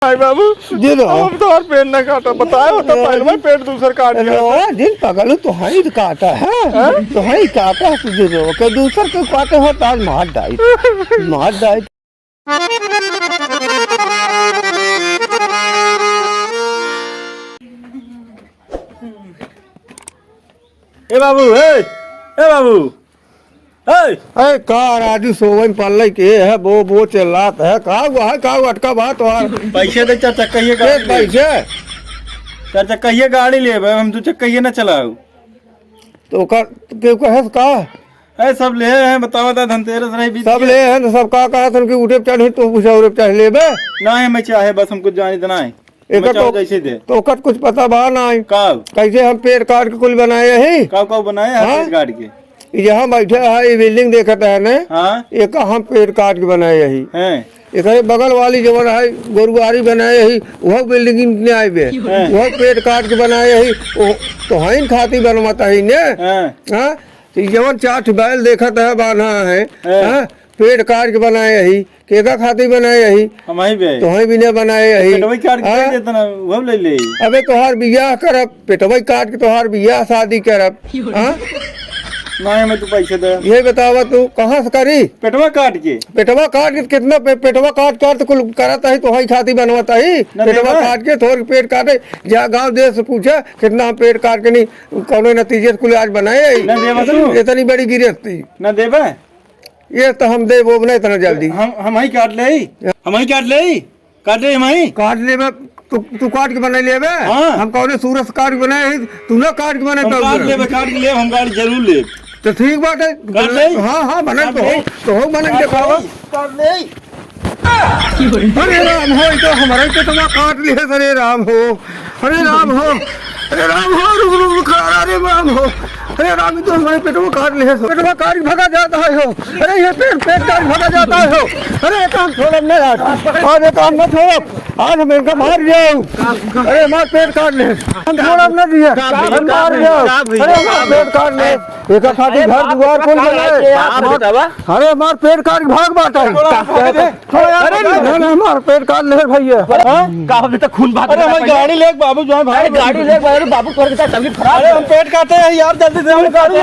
नहीं बाबू दे दो। अब तो और पेट ना काटा बताए होता पहले में पेट दूसर काट दिया दिन पगल तो ही काटा है तो ही काटा तुझे दो के दूसर के काटे हो तो आज मार डाई ए बाबू अरे का राजू सोवन पल्ले के है वो चिल्लात है का अटका बात और पैसे दे चार चक्कइये पैसे चार चक्कइये गाड़ी ले हम दो चक्कइये ना चलाऊ तो का है सब ले हैं बताओ ता धनतेरस रही बीत सब ले हैं तो सब का कहा तुम की उठे चढ़े तो कुछ और चढ़ ले बे ना है मैं चाहे बस हमको जाने देना है एक तो कैसे दे तो कुछ पता बा ना कब कैसे हम पेड़ काट के कुल बनाए है कब बनाए हैं गाड़ी के यहाँ बैठे है ये बिल्डिंग देखते है ना हाँ एक हम पेड़ काट के बनाए यही हैं एक बगल वाली जो है गोरुआरी बनाए यही वह बिल्डिंग में आए बे वह पेड़ काट के बनाए यही तो है खाती बनवाता ही ने हाँ तो जवन चाट बैल देखत है बांधा है हाँ पेड़ काट के बनाए यही केका खाती बनाए यही हम ही बे तो भी ने बनाए यही काट के देता ना वो ले ले अबे तोहार बियाह करब पेटवई काट के तोहार बियाह शादी करब हाँ ना मैं तू पैसे दे ये बतावा तू कहाँ से करी पेटवा काट के कितना पेटवा काट तो कुल कराता है तो वही खाती बनवाता ही पेटवा काट के थोड़ी पेट काटे जा गांव देश से पूछा कितना हम पेट काट के नहीं कौन नतीजे कुल आज बनाए इतनी बड़ी गिरफ्ती न देवे ये तो हम दे वो नहीं इतना जल्दी हम ही काट ले तू काट के बना ले हम कौन सूरज काट के बनाए तू ना काट के बनाए काट के ले हम गाड़ी जरूर ले तो ठीक बात है हाँ बना तो हो बना के दिखावा अरे राम हो तो हमारे तो काट लिया अरे राम हो रुक खड़ा रे राम हो अरे राम तो हमारे पेटवा काट लिया पेटवा काट भगा जाता है हो अरे ये पेट काट भगा जाता है हो अरे काम छोड़ नहीं आज ये काम मत छोड़ आज हम इनका मार जाओ अरे मार पेट काट ले हम छोड़ न दिया मार जाओ अरे मार पेट काट ले एक खाती घर द्वार खोल बनाए अरे मार पेट काट भाग बाटा अरे ना मार पेट काट ले भैया का अभी तक खून बहा अरे गाड़ी ले बाबू जो भाई गाड़ी ले बाबू तोरे के तबीयत खराब अरे हम पेट काटे हैं यार जल्दी से हम गाड़ी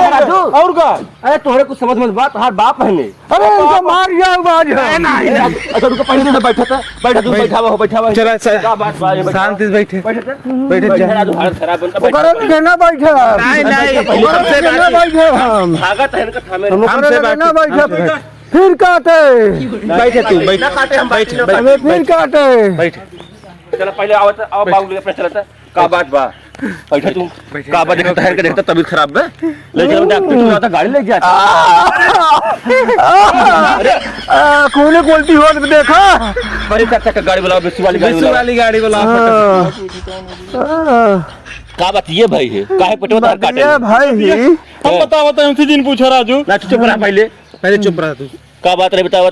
और का अरे तोरे कुछ समझ मत बात हर बाप है ने अरे इनका मार जाओ बाज अच्छा रुको पहले से बैठा तू बैठा चला क्या बात शांति से बैठे बैठे आज हालत खराब बनता ओकरे के ना बैठा नहीं ओकरे के ना बैठे हम भागत है इनका थामे हम ओकरे के ना बैठे फिर काटे बैठे तू बैठ ना काटे हम बैठ हमें फिर काटे बैठ चला पहले आओ बाबू ले अपना चलता का बात बा बैठा तू का बात देखता तबीयत खराब है ले चल डॉक्टर तू आता गाड़ी ले जा कौन उल्टी हो देखा बड़ी चक्का गाड़ी बुलाओ बिस्सू वाली गाड़ी बुलाओ का बात ये भाई है काहे पेटवा तार काटे भाई हम बताओ तो उसी दिन पूछो राजू ना चुप रहा पहले चुप रहा तू का बात रे बताओ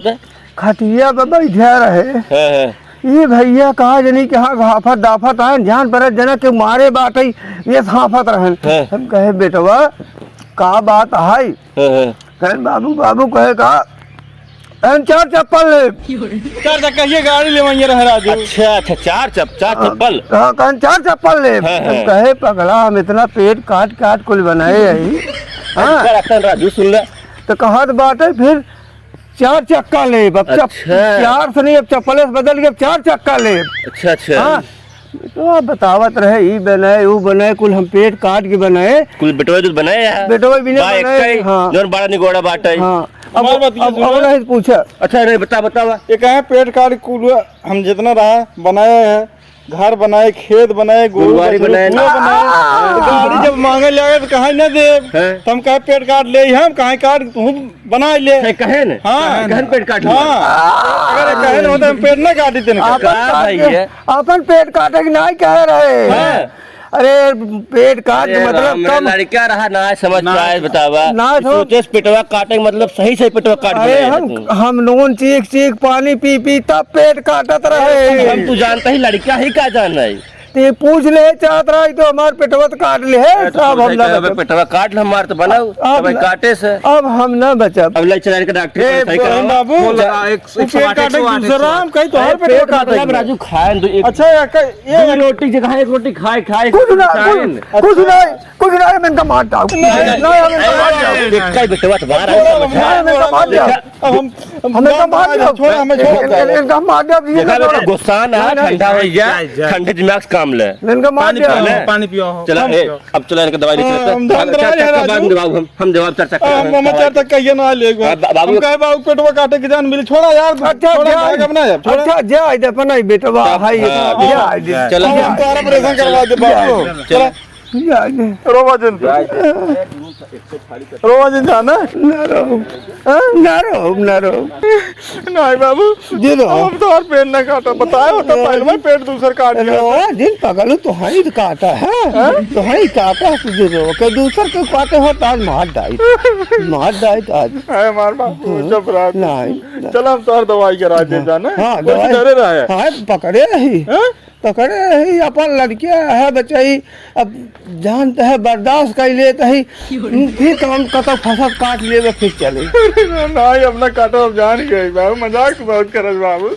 खटिया बाबा इधर है ये भैया कहा जनी के हाँ हाफत दाफत आए ध्यान पर जना के मारे बात है ये हाफत रहन हम कहे बेटवा का बात है कहे बाबू कहे का चार चप्पल ले चार चक्का ये गाड़ी ले वहीं रह राजू अच्छा चार चप्पल हाँ कहन चार चप्पल ले हम कहे पगला हम इतना पेट काट कुल बनाए है राजू सुन ले तो कहा बात है फिर चार चक्का ले चार से नहीं अब चप्पल से बदल के चार चक्का ले अच्छा हाँ तो बतावत रहे ई बनाए वो बनाए कुल हम पेट काट के बनाए कुल बेटवा दूध बनाए बेटवा भी नहीं बनाए हाँ जोन बड़ा निगोड़ा बाटा है हाँ अब नहीं पूछा अच्छा नहीं बता ये कहे पेट काट कुल हम जितना रहा बनाया है घर बनाए खेत बनाए गुरुवारी बनाए गाड़ी जब मांगे लगे तो कहा न दे तुम कहे पेट काट ले हम कहे काट तू बना ले कहे न हाँ गहन पेट काट अगर कहे न होता हम पेट न काटी तेन अपन पेट काटे की नहीं कह रहे अरे पेट काट मतलब कम लड़का रहा ना समझ पाए बतावा ना सोचे पेटवा काटे मतलब सही पेटवा काट अरे हम नून चीख पानी पी तब पेट काटत रहे हम तू जानता ही लड़का ही क्या जान रही ते पूछ ले चाहत रहा तो हमार पेटवा तो काट ले है साहब हम ना बचब। पेटवा काट ल हमार तो बनाओ भाई काटे से अब हम ना बचब। अब ले चला के डॉक्टर सही कराओ बाबू पेट काटे दूसरा हम कहीं तो हर पेट काटे राजू खाए दो अच्छा ये रोटी जगह एक रोटी खाए खाए कुछ नहीं मैंने मार डाल देखा बेटवा तो बाहर हमें मार दिया छोड़ हमें छोड़ इनका मार दिया देखा बेटा गुस्सा ना ठंडा हो जा ठंडे दिमाग से काम ले इनका मार दिया पानी पियो चला अब चला इनका दवाई हम जवाब चर्चा हम चर्चा कहिए ना ले बाबू कहे बाबू पेटवा काटे के जान मिली छोड़ा यार अच्छा जा इधर पनाई बेटवा हाय जा चलो हम तो ऑपरेशन करवा दे बाबू चला रोवाजन रोवाजन जाना ना रो नहीं बाबू दे दो हम तो और पेट ना काटा बताया होता पहले में पेट दूसर काट दिया दिन पगलू तो हाई काटा है तो हाई काटा तुझे रो के दूसर के काटे हो आज मार डाई आज है मार बाबू चुप रहा नहीं चल हम तो और दवाई करा दे जाना हाँ डरे रहे हाँ पकड़े रही अपन लड़कियां है बचाई अब जानते है बर्दाश्त कर लेते ही फिर काम कतो फसल काट ले फिर चले नहीं अपना काटो अब जान गए बाबू मजाक बहुत करस बाबू